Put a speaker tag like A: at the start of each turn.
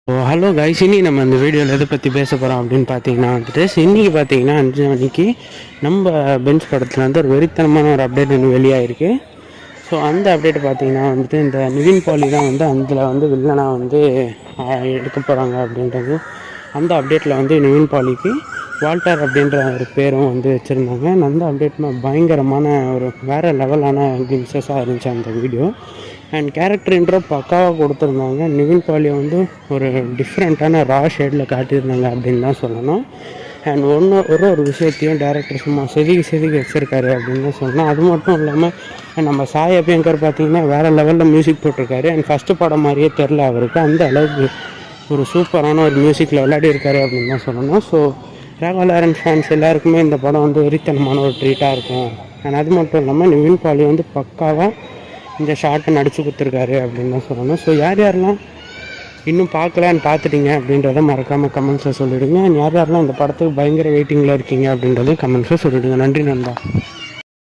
A: Hello guys, இனி நம்ம இந்த வீடியோவில் எதை பற்றி பேச போகிறோம் அப்படின்னு பார்த்தீங்கன்னா இன்றைக்கி பார்த்தீங்கன்னா 5 மணிக்கு நம்ம பெஞ்ச் படத்தில் ஒரு வெறித்தனமான ஒரு அப்டேட் இன்னும் வெளியாகிருக்கு. ஸோ அந்த அப்டேட் பார்த்தீங்கன்னா இந்த நிவின் பாலி தான் அதில் வில்லனாக எடுக்க போகிறாங்க அப்படின்றது. அந்த அப்டேட்டில் நிவின் பாலிக்கு வால்டர் அப்படின்ற ஒரு பேரும் வச்சுருந்தாங்க. அந்த அப்டேட்னால் பயங்கரமான ஒரு வேறு லெவலான கிளிம்ஸஸாக இருந்துச்சு அந்த வீடியோ. அண்ட் கேரக்டர் இன்ட்ரோ பக்காவாக கொடுத்துருந்தாங்க. நிவின் பாலியை ஒரு டிஃப்ரெண்ட்டான ரா ஷேடில் காட்டியிருந்தாங்க அப்படின்னு தான் சொல்லணும். அண்ட் ஒரு விஷயத்தையும் டேரக்டர் சும்மா செதுக்கி வச்சுருக்காரு அப்படின்னு தான் சொல்லணும். அது மட்டும் இல்லாமல் நம்ம சாய் அபியங்கர் பார்த்திங்கன்னா வேறு லெவலில் மியூசிக் போட்டிருக்காரு. அண்ட் ஃபஸ்ட்டு படம் மாதிரியே தெரில அவருக்கு, அந்த அளவுக்கு ஒரு சூப்பரான ஒரு மியூசிக்கில் விளையாடி இருக்காரு அப்படின்னு தான் சொல்லணும். ஸோ ராகவா லாரன்ஸ் ஃபேன்ஸ் எல்லாருக்குமே இந்த படம் வெறித்தனமான ஒரு ட்ரீட்டாக இருக்கும். அண்ட் அது மட்டும் இல்லாமல் நிவின் பாலி பக்காவாக இந்த ஷார்ட்டை நடிச்சு கொடுத்துருக்காரு அப்படின்னு தான் சொல்லணும். ஸோ யாரெல்லாம் இன்னும் பார்த்துட்டீங்க அப்படின்றத மறக்காமல் கமெண்ட்ஸில் சொல்லிவிடுங்க. யாரெல்லாம் இந்த படத்துக்கு பயங்கர வெயிட்டிங்கில் இருக்கீங்க அப்படின்றத கமெண்ட்ஸில் சொல்லிவிடுங்க. நன்றி நண்பா.